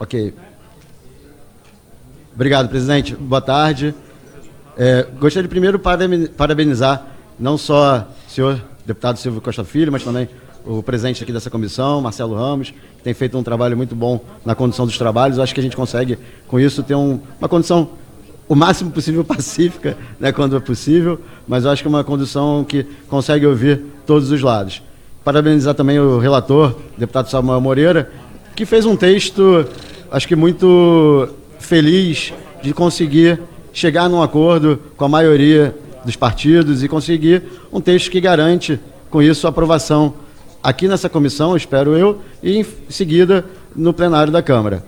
Ok. Obrigado, presidente. Boa tarde. Gostaria de primeiro parabenizar não só o senhor deputado Silvio Costa Filho, mas também o presidente aqui dessa comissão, Marcelo Ramos, que tem feito um trabalho muito bom na condução dos trabalhos. Eu acho que a gente consegue, com isso, ter uma condução o máximo possível pacífica, né, quando é possível, mas eu acho que é uma condução que consegue ouvir todos os lados. Parabenizar também o relator, deputado Samuel Moreira, que fez um texto, acho que muito feliz de conseguir chegar num acordo com a maioria dos partidos e conseguir um texto que garante, com isso, a aprovação aqui nessa comissão, espero eu, e em seguida no plenário da Câmara.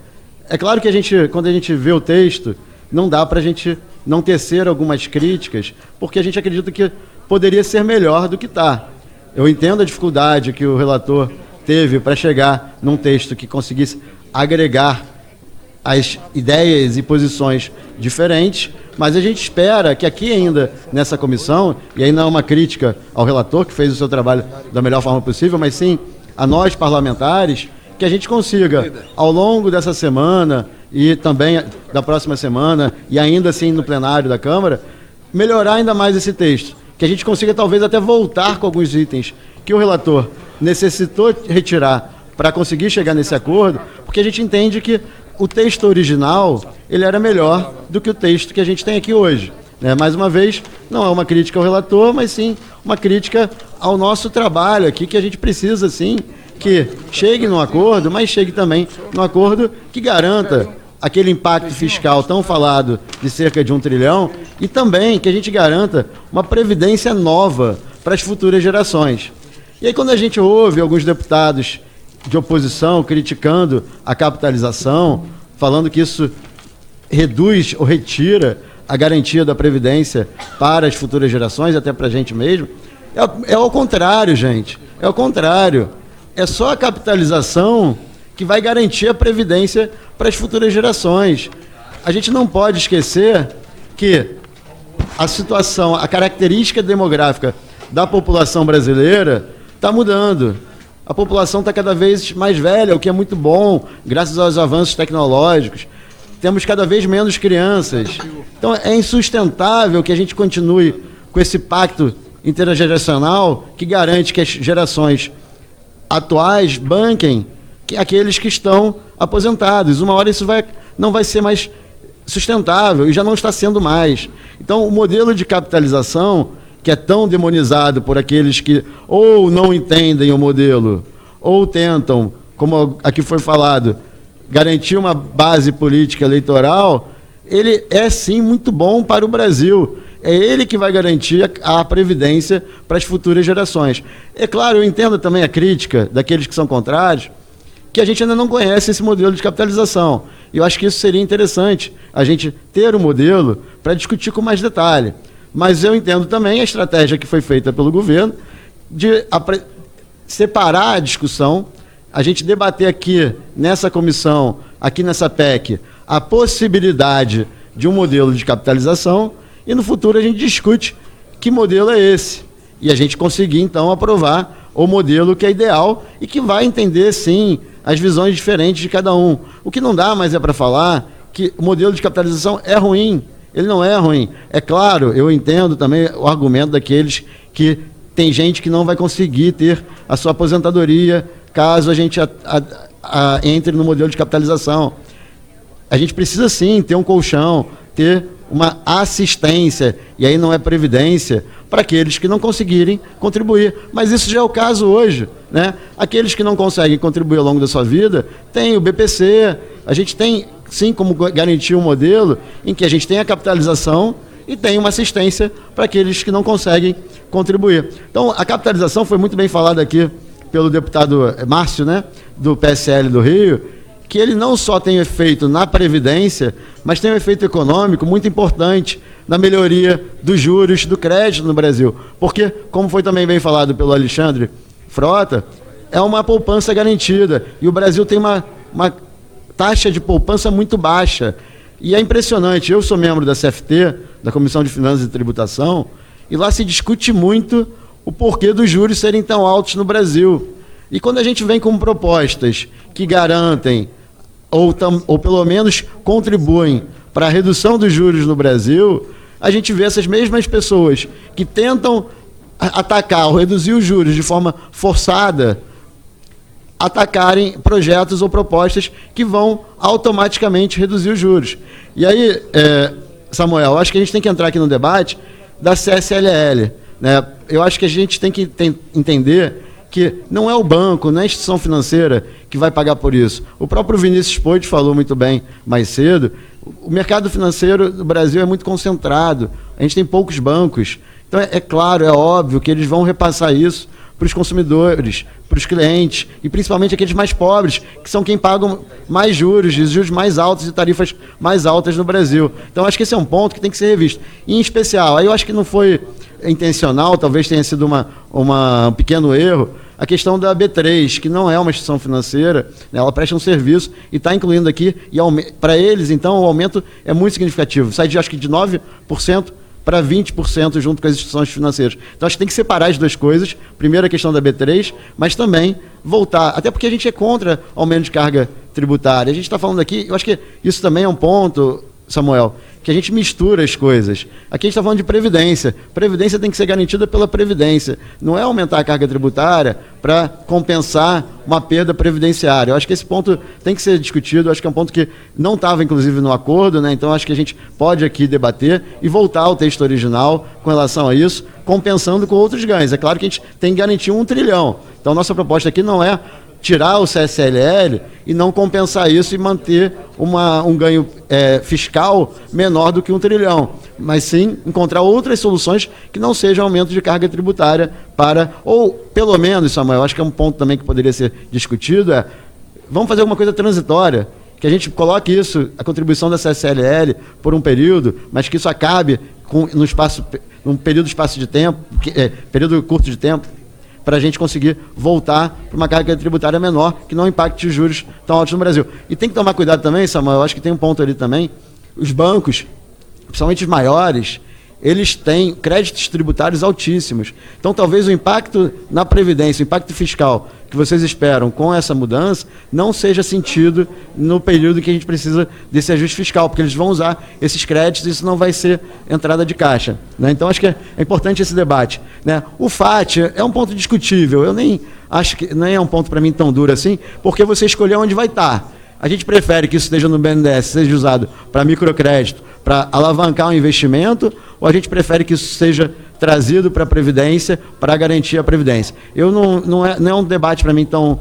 É claro que quando a gente vê o texto, não dá para a gente não tecer algumas críticas, porque a gente acredita que poderia ser melhor do que está. Eu entendo a dificuldade que o relator teve para chegar num texto que conseguisse agregar as ideias e posições diferentes, mas a gente espera que aqui ainda nessa comissão, e aí não é uma crítica ao relator que fez o seu trabalho da melhor forma possível, mas sim a nós parlamentares, que a gente consiga, ao longo dessa semana e também da próxima semana, e ainda assim no plenário da Câmara, melhorar ainda mais esse texto. Que a gente consiga talvez até voltar com alguns itens que o relator necessitou retirar para conseguir chegar nesse acordo, porque a gente entende que o texto original ele era melhor do que o texto que a gente tem aqui hoje. Mais uma vez, não é uma crítica ao relator, mas sim uma crítica ao nosso trabalho aqui, que a gente precisa, sim, que chegue num acordo, mas chegue também num acordo que garanta aquele impacto fiscal tão falado de cerca de 1 trilhão e também que a gente garanta uma previdência nova para as futuras gerações. E aí quando a gente ouve alguns deputados de oposição criticando a capitalização, falando que isso reduz ou retira a garantia da previdência para as futuras gerações, até para a gente mesmo, é ao contrário, gente. É ao contrário. É só a capitalização que vai garantir a previdência para as futuras gerações. A gente não pode esquecer que a situação, a característica demográfica da população brasileira está mudando. A população está cada vez mais velha, o que é muito bom, graças aos avanços tecnológicos. Temos cada vez menos crianças. Então é insustentável que a gente continue com esse pacto intergeracional que garante que as gerações atuais banquem aqueles que estão aposentados. Uma hora isso não vai ser mais sustentável e já não está sendo mais. Então o modelo de capitalização, que é tão demonizado por aqueles que ou não entendem o modelo, ou tentam, como aqui foi falado, garantir uma base política eleitoral, ele é sim muito bom para o Brasil. É ele que vai garantir a previdência para as futuras gerações. É claro, eu entendo também a crítica daqueles que são contrários, que a gente ainda não conhece esse modelo de capitalização. E eu acho que isso seria interessante, a gente ter um modelo para discutir com mais detalhe. Mas eu entendo também a estratégia que foi feita pelo governo de separar a discussão, a gente debater aqui nessa comissão, aqui nessa PEC, a possibilidade de um modelo de capitalização e no futuro a gente discute que modelo é esse. E a gente conseguir, então, aprovar o modelo que é ideal e que vai entender, sim, as visões diferentes de cada um. O que não dá mais é para falar que o modelo de capitalização é ruim. Ele não é ruim. É claro, eu entendo também o argumento daqueles que tem gente que não vai conseguir ter a sua aposentadoria caso a gente entre no modelo de capitalização. A gente precisa, sim, ter um colchão, ter uma assistência, e aí não é previdência, para aqueles que não conseguirem contribuir. Mas isso já é o caso hoje, né? Aqueles que não conseguem contribuir ao longo da sua vida, tem o BPC, a gente tem, sim, como garantir um modelo em que a gente tem a capitalização e tem uma assistência para aqueles que não conseguem contribuir. Então, a capitalização foi muito bem falada aqui pelo deputado Márcio, né, do PSL do Rio, que ele não só tem efeito na Previdência, mas tem um efeito econômico muito importante na melhoria dos juros do crédito no Brasil. Porque, como foi também bem falado pelo Alexandre Frota, é uma poupança garantida. E o Brasil tem uma taxa de poupança muito baixa. E é impressionante, eu sou membro da CFT, da Comissão de Finanças e Tributação, e lá se discute muito o porquê dos juros serem tão altos no Brasil. E quando a gente vem com propostas que garantem ou pelo menos contribuem para a redução dos juros no Brasil, a gente vê essas mesmas pessoas que tentam atacar ou reduzir os juros de forma forçada, atacarem projetos ou propostas que vão automaticamente reduzir os juros. E aí, Samuel, eu acho que a gente tem que entrar aqui no debate da CSLL, né? Eu acho que a gente tem que entender que não é o banco, não é a instituição financeira que vai pagar por isso. O próprio Vinícius Poit falou muito bem mais cedo, o mercado financeiro do Brasil é muito concentrado, a gente tem poucos bancos. Então, é claro, é óbvio que eles vão repassar isso para os consumidores, para os clientes, e principalmente aqueles mais pobres, que são quem pagam mais juros mais altos e tarifas mais altas no Brasil. Então, acho que esse é um ponto que tem que ser revisto. E, em especial, aí eu acho que não foi intencional, talvez tenha sido um pequeno erro, a questão da B3, que não é uma instituição financeira, né, ela presta um serviço e está incluindo aqui, e para eles, então, o aumento é muito significativo. Sai de, acho que de 9% para 20% junto com as instituições financeiras. Então, acho que tem que separar as duas coisas. Primeiro, a questão da B3, mas também voltar, até porque a gente é contra aumento de carga tributária. A gente está falando aqui, eu acho que isso também é um ponto, Samuel, que a gente mistura as coisas. Aqui a gente está falando de previdência. Previdência tem que ser garantida pela Previdência. Não é aumentar a carga tributária para compensar uma perda previdenciária. Eu acho que esse ponto tem que ser discutido. Eu acho que é um ponto que não estava, inclusive, no acordo, né? Então, acho que a gente pode aqui debater e voltar ao texto original com relação a isso, compensando com outros ganhos. É claro que a gente tem que garantir 1 trilhão. Então, nossa proposta aqui não é tirar o CSLL e não compensar isso e manter um ganho fiscal menor do que 1 trilhão, mas sim encontrar outras soluções que não sejam aumento de carga tributária ou pelo menos, Samuel, acho que é um ponto também que poderia ser discutido, vamos fazer alguma coisa transitória, que a gente coloque isso, a contribuição da CSLL por um período, mas que isso acabe num período curto de tempo, para a gente conseguir voltar para uma carga tributária menor, que não impacte os juros tão altos no Brasil. E tem que tomar cuidado também, Samuel, eu acho que tem um ponto ali também, os bancos, principalmente os maiores, eles têm créditos tributários altíssimos. Então, talvez o impacto na Previdência, o impacto fiscal que vocês esperam com essa mudança, não seja sentido no período que a gente precisa desse ajuste fiscal, porque eles vão usar esses créditos e isso não vai ser entrada de caixa, né? Então, acho que é importante esse debate, né? O FAT é um ponto discutível, eu nem acho que nem é um ponto para mim tão duro assim, porque você escolheu onde vai estar. A gente prefere que isso esteja no BNDES, seja usado para microcrédito, para alavancar um investimento, ou a gente prefere que isso seja trazido para a Previdência, para garantir a Previdência? Não é um debate para mim tão...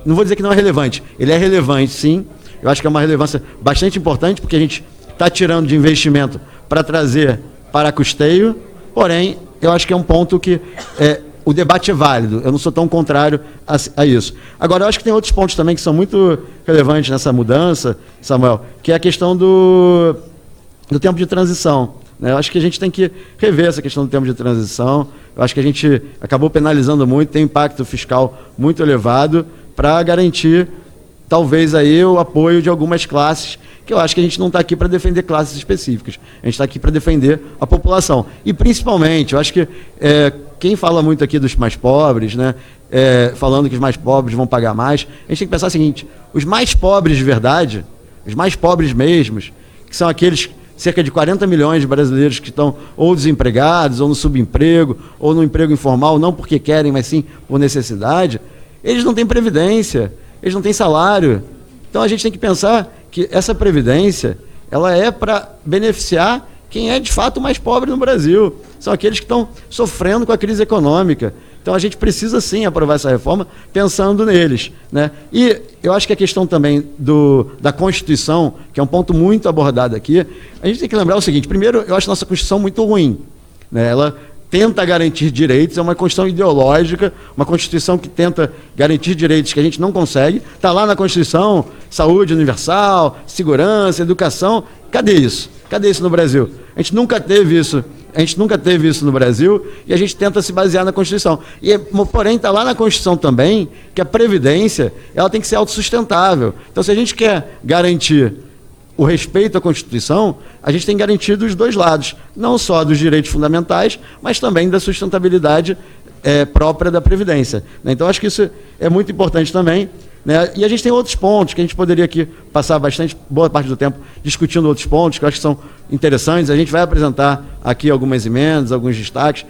não vou dizer que não é relevante, ele é relevante, sim. Eu acho que é uma relevância bastante importante, porque a gente está tirando de investimento para trazer para custeio, porém, eu acho que é um ponto que... o debate é válido, eu não sou tão contrário a isso. Agora, eu acho que tem outros pontos também que são muito relevantes nessa mudança, Samuel, que é a questão do tempo de transição, né? Eu acho que a gente tem que rever essa questão do tempo de transição. Eu acho que a gente acabou penalizando muito, tem impacto fiscal muito elevado para garantir, talvez, aí o apoio de algumas classes, que eu acho que a gente não está aqui para defender classes específicas, a gente está aqui para defender a população. E, principalmente, eu acho que quem fala muito aqui dos mais pobres, né, falando que os mais pobres vão pagar mais, a gente tem que pensar o seguinte, os mais pobres de verdade, os mais pobres mesmos, que são aqueles cerca de 40 milhões de brasileiros que estão ou desempregados, ou no subemprego, ou no emprego informal, não porque querem, mas sim por necessidade, eles não têm previdência, eles não têm salário. Então, a gente tem que pensar que essa previdência, ela é para beneficiar quem é de fato mais pobre no Brasil. São aqueles que estão sofrendo com a crise econômica. Então, a gente precisa sim aprovar essa reforma pensando neles, né? E eu acho que a questão também da Constituição, que é um ponto muito abordado aqui, a gente tem que lembrar o seguinte: primeiro, eu acho a nossa Constituição muito ruim, né? Ela tenta garantir direitos, é uma Constituição ideológica, uma Constituição que tenta garantir direitos que a gente não consegue. Está lá na Constituição, saúde universal, segurança, educação. Cadê isso? Cadê isso no Brasil? A gente nunca teve isso. A gente nunca teve isso no Brasil e a gente tenta se basear na Constituição. Porém, está lá na Constituição também que a Previdência ela tem que ser autossustentável. Então, se a gente quer garantir o respeito à Constituição, a gente tem garantido os dois lados, não só dos direitos fundamentais, mas também da sustentabilidade própria da Previdência. Então, acho que isso é muito importante também. né? E a gente tem outros pontos que a gente poderia aqui passar boa parte do tempo discutindo outros pontos que eu acho que são interessantes. A gente vai apresentar aqui algumas emendas, alguns destaques,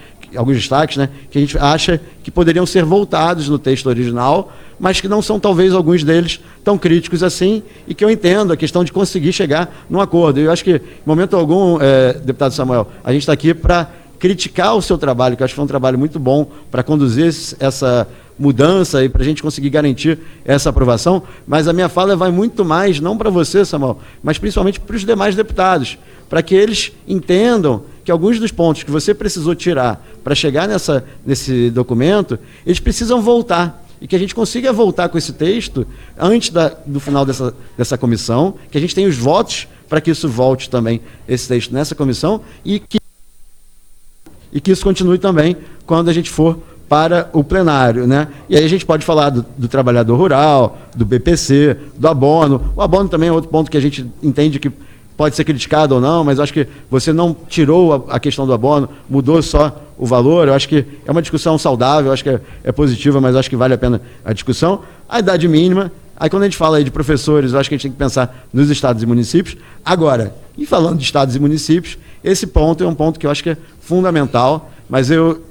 né, que a gente acha que poderiam ser voltados no texto original, mas que não são talvez alguns deles tão críticos assim, e que eu entendo a questão de conseguir chegar num acordo. Eu acho que, em momento algum, deputado Samuel, a gente está aqui para criticar o seu trabalho, que eu acho que foi um trabalho muito bom para conduzir essa mudança e para a gente conseguir garantir essa aprovação, mas a minha fala vai muito mais, não para você, Samuel, mas principalmente para os demais deputados, para que eles entendam que alguns dos pontos que você precisou tirar para chegar nesse documento, eles precisam voltar, e que a gente consiga voltar com esse texto antes do final dessa comissão, que a gente tenha os votos para que isso volte também, esse texto nessa comissão, e que isso continue também quando a gente for para o plenário, né? E aí a gente pode falar do trabalhador rural, do BPC, do abono. O abono também é outro ponto que a gente entende que pode ser criticado ou não, mas eu acho que você não tirou a questão do abono, mudou só o valor. Eu acho que é uma discussão saudável, eu acho que é positiva, mas eu acho que vale a pena a discussão. A idade mínima, aí quando a gente fala aí de professores, eu acho que a gente tem que pensar nos estados e municípios. Agora, e falando de estados e municípios, esse ponto é um ponto que eu acho que é fundamental, mas eu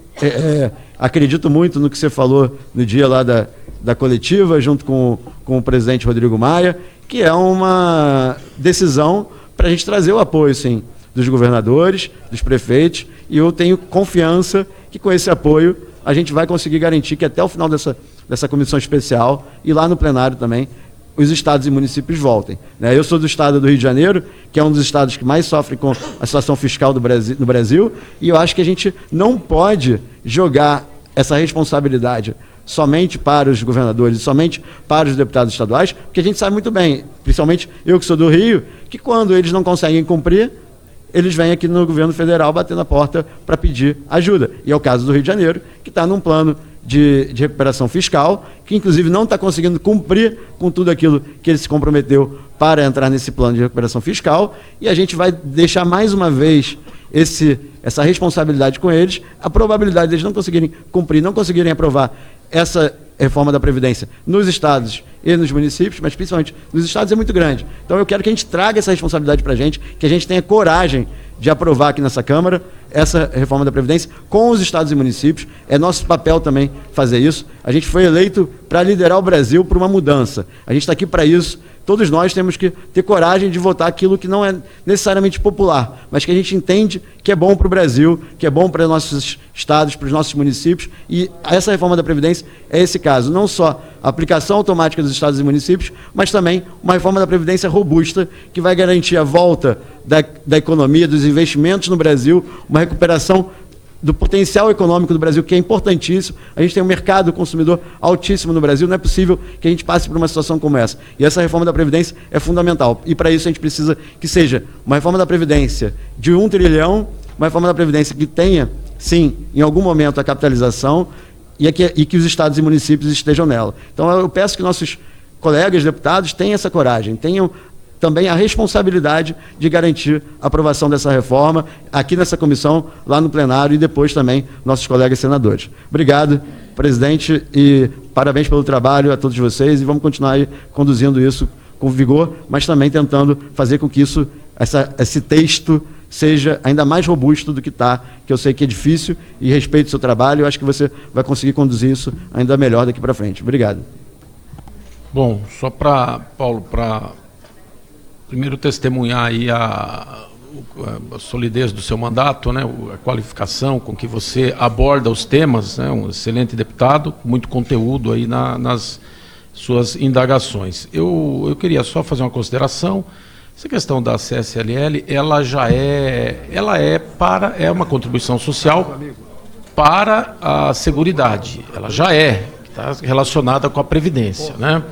acredito muito no que você falou no dia lá da coletiva, junto com o presidente Rodrigo Maia, que é uma decisão para a gente trazer o apoio, sim, dos governadores, dos prefeitos, e eu tenho confiança que com esse apoio a gente vai conseguir garantir que até o final dessa comissão especial e lá no plenário também, os estados e municípios voltem, né? Eu sou do estado do Rio de Janeiro, que é um dos estados que mais sofre com a situação fiscal no Brasil, e eu acho que a gente não pode jogar essa responsabilidade somente para os governadores, somente para os deputados estaduais, porque a gente sabe muito bem, principalmente eu que sou do Rio, que quando eles não conseguem cumprir, eles vêm aqui no governo federal bater na porta para pedir ajuda. E é o caso do Rio de Janeiro, que está num plano de recuperação fiscal, que inclusive não está conseguindo cumprir com tudo aquilo que ele se comprometeu para entrar nesse plano de recuperação fiscal, e a gente vai deixar mais uma vez essa responsabilidade com eles. A probabilidade deles não conseguirem cumprir, não conseguirem aprovar essa reforma da Previdência nos estados e nos municípios, mas principalmente nos estados, é muito grande. Então eu quero que a gente traga essa responsabilidade para a gente, que a gente tenha coragem de aprovar aqui nessa Câmara essa reforma da Previdência com os estados e municípios. É nosso papel também fazer isso. A gente foi eleito para liderar o Brasil para uma mudança. A gente está aqui para isso. Todos nós temos que ter coragem de votar aquilo que não é necessariamente popular, mas que a gente entende que é bom para o Brasil, que é bom para os nossos estados, para os nossos municípios, e essa reforma da Previdência é esse caso. Não só a aplicação automática dos estados e municípios, mas também uma reforma da Previdência robusta, que vai garantir a volta da economia, dos investimentos no Brasil, uma recuperação do potencial econômico do Brasil, que é importantíssimo. A gente tem um mercado consumidor altíssimo no Brasil, não é possível que a gente passe por uma situação como essa. E essa reforma da Previdência é fundamental. E para isso a gente precisa que seja uma reforma da Previdência de 1 trilhão, uma reforma da Previdência que tenha, sim, em algum momento a capitalização e que os estados e municípios estejam nela. Então eu peço que nossos colegas deputados tenham essa coragem, tenham também a responsabilidade de garantir a aprovação dessa reforma aqui nessa comissão, lá no plenário, e depois também nossos colegas senadores. Obrigado, presidente, e parabéns pelo trabalho a todos vocês, e vamos continuar aí conduzindo isso com vigor, mas também tentando fazer com que esse texto seja ainda mais robusto do que está, que eu sei que é difícil, e respeito o seu trabalho, eu acho que você vai conseguir conduzir isso ainda melhor daqui para frente. Obrigado. Bom, só para, Paulo, primeiro testemunhar aí a solidez do seu mandato, né, a qualificação com que você aborda os temas, né, um excelente deputado, muito conteúdo aí nas suas indagações. Eu queria só fazer uma consideração. Essa questão da CSLL, ela é uma contribuição social para a Seguridade. Ela já está relacionada com a Previdência, né?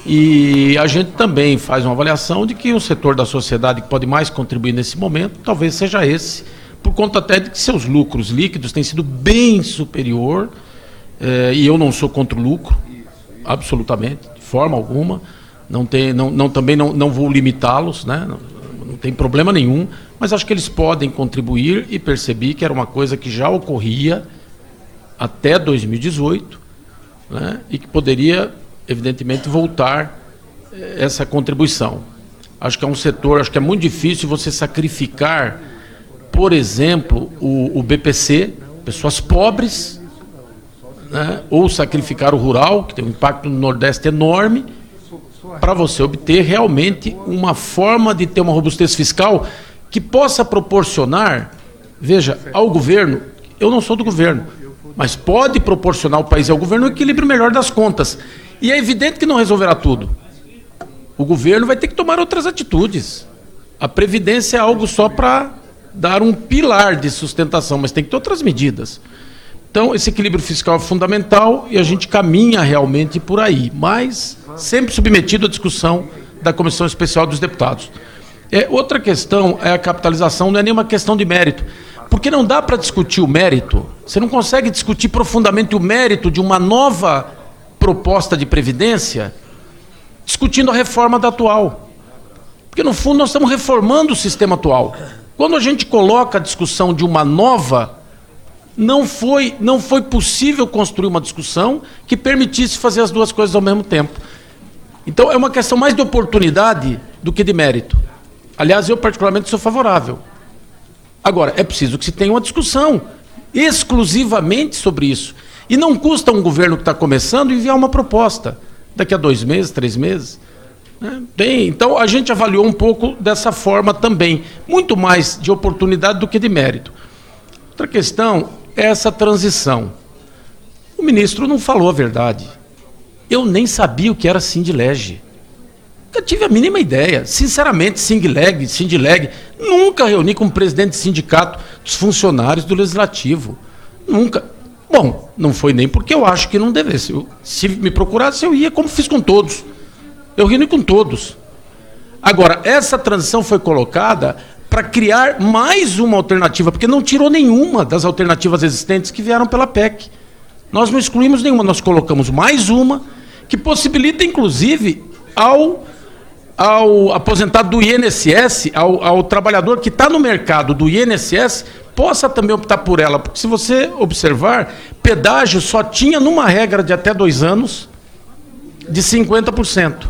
E a gente também faz uma avaliação de que o setor da sociedade que pode mais contribuir nesse momento, talvez seja esse, por conta até de que seus lucros líquidos têm sido bem superior, e eu não sou contra o lucro, absolutamente, de forma alguma, também não vou limitá-los, né? Não tem problema nenhum, mas acho que eles podem contribuir, e percebi que era uma coisa que já ocorria até 2018, né? E que poderia evidentemente, voltar essa contribuição. Acho que é um setor, acho que é muito difícil você sacrificar, por exemplo, o BPC, pessoas pobres, né, ou sacrificar o rural, que tem um impacto no Nordeste enorme, para você obter realmente uma forma de ter uma robustez fiscal que possa proporcionar, veja, ao governo, eu não sou do governo, mas pode proporcionar ao país e ao governo um equilíbrio melhor das contas. E é evidente que não resolverá tudo. O governo vai ter que tomar outras atitudes. A Previdência é algo só para dar um pilar de sustentação, mas tem que ter outras medidas. Então, esse equilíbrio fiscal é fundamental e a gente caminha realmente por aí, mas sempre submetido à discussão da Comissão Especial dos Deputados. Outra questão é a capitalização, não é nenhuma questão de mérito, porque não dá para discutir o mérito, você não consegue discutir profundamente o mérito de uma nova proposta de previdência discutindo a reforma da atual. Porque, no fundo, nós estamos reformando o sistema atual. Quando a gente coloca a discussão de uma nova, não foi possível construir uma discussão que permitisse fazer as duas coisas ao mesmo tempo. Então, é uma questão mais de oportunidade do que de mérito. Aliás, eu particularmente sou favorável. Agora, é preciso que se tenha uma discussão exclusivamente sobre isso. E não custa um governo que está começando enviar uma proposta daqui a 2 meses, 3 meses. Então, a gente avaliou um pouco dessa forma também, muito mais de oportunidade do que de mérito. Outra questão é essa transição. O ministro não falou a verdade. Eu nem sabia o que era Sindilege. Nunca tive a mínima ideia. Sinceramente, Sindileg, nunca reuni com o presidente de sindicato dos funcionários do Legislativo. Nunca. Bom, não foi nem porque eu acho que não devesse. Se me procurasse, eu ia, como fiz com todos. Eu reuni com todos. Agora, essa transição foi colocada para criar mais uma alternativa, porque não tirou nenhuma das alternativas existentes que vieram pela PEC. Nós não excluímos nenhuma, nós colocamos mais uma, que possibilita, inclusive, ao aposentado do INSS, ao trabalhador que está no mercado do INSS, possa também optar por ela. Porque se você observar, pedágio só tinha numa regra de até 2 anos, de 50%.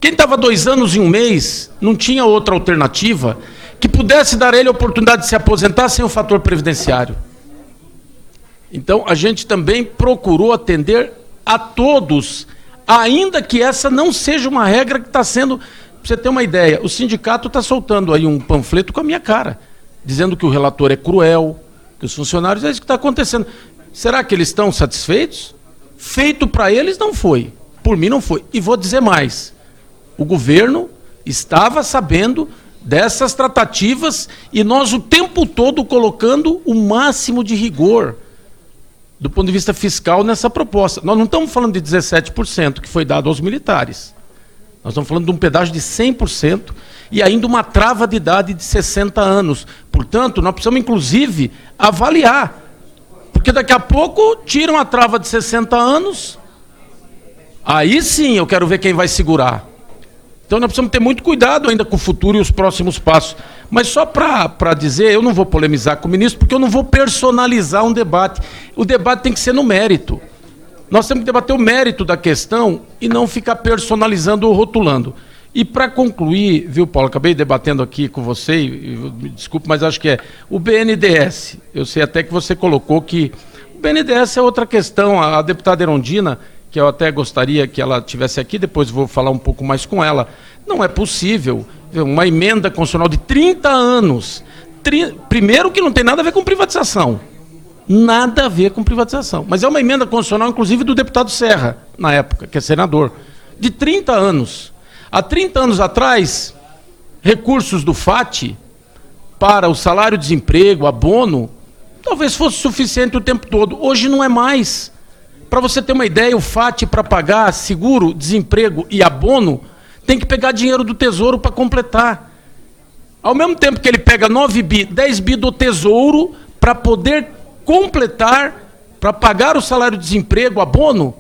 Quem estava 2 anos e 1 mês, não tinha outra alternativa que pudesse dar a ele a oportunidade de se aposentar sem o fator previdenciário. Então, a gente também procurou atender a todos, ainda que essa não seja uma regra que está sendo... Para você ter uma ideia, o sindicato está soltando aí um panfleto com a minha cara, dizendo que o relator é cruel, que os funcionários... É isso que está acontecendo. Será que eles estão satisfeitos? Feito para eles não foi. Por mim não foi. E vou dizer mais. O governo estava sabendo dessas tratativas e nós o tempo todo colocando o máximo de rigor do ponto de vista fiscal nessa proposta. Nós não estamos falando de 17% que foi dado aos militares. Nós estamos falando de um pedágio de 100% e ainda uma trava de idade de 60 anos. Portanto, nós precisamos, inclusive, avaliar. Porque daqui a pouco tiram a trava de 60 anos, aí sim eu quero ver quem vai segurar. Então nós precisamos ter muito cuidado ainda com o futuro e os próximos passos. Mas só para dizer, eu não vou polemizar com o ministro, porque eu não vou personalizar um debate. O debate tem que ser no mérito. Nós temos que debater o mérito da questão e não ficar personalizando ou rotulando. E para concluir, viu, Paulo, acabei debatendo aqui com você, me desculpe, mas acho que é o BNDES. Eu sei até que você colocou que o BNDES é outra questão. A deputada Erondina, que eu até gostaria que ela estivesse aqui, depois vou falar um pouco mais com ela. Não é possível uma emenda constitucional de 30 anos. Primeiro que não tem nada a ver com privatização. Nada a ver com privatização. Mas é uma emenda constitucional, inclusive, do deputado Serra, na época, que é senador, de 30 anos. Há 30 anos atrás, recursos do FAT para o salário-desemprego, abono, talvez fosse suficiente o tempo todo. Hoje não é mais. Para você ter uma ideia, o FAT para pagar seguro, desemprego e abono, tem que pegar dinheiro do Tesouro para completar. Ao mesmo tempo que ele pega 9 bi, 10 bi do Tesouro para poder completar, para pagar o salário-desemprego, abono,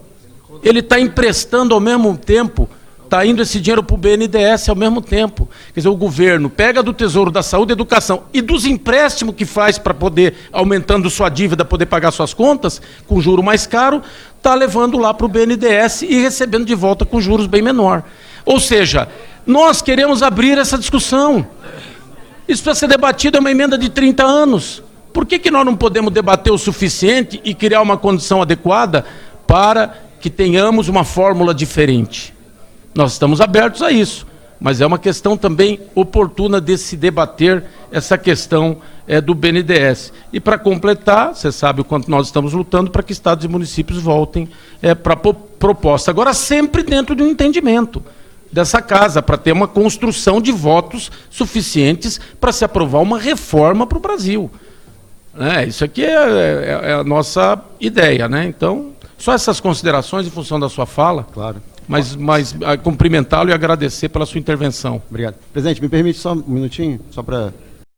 ele está emprestando ao mesmo tempo está indo esse dinheiro para o BNDES ao mesmo tempo. Quer dizer, o governo pega do Tesouro da Saúde e Educação e dos empréstimos que faz para poder, aumentando sua dívida, poder pagar suas contas, com juro mais caro, está levando lá para o BNDES e recebendo de volta com juros bem menor. Ou seja, nós queremos abrir essa discussão. Isso precisa ser debatido, é uma emenda de 30 anos. Por que nós não podemos debater o suficiente e criar uma condição adequada para que tenhamos uma fórmula diferente? Nós estamos abertos a isso, mas é uma questão também oportuna de se debater essa questão do BNDES. E para completar, você sabe o quanto nós estamos lutando para que estados e municípios voltem para a proposta. Agora, sempre dentro de um entendimento dessa casa, para ter uma construção de votos suficientes para se aprovar uma reforma para o Brasil. Isso aqui é a nossa ideia, né? Então, só essas considerações em função da sua fala. Claro. Mas cumprimentá-lo e agradecer pela sua intervenção. Obrigado. Presidente, me permite só um minutinho, só para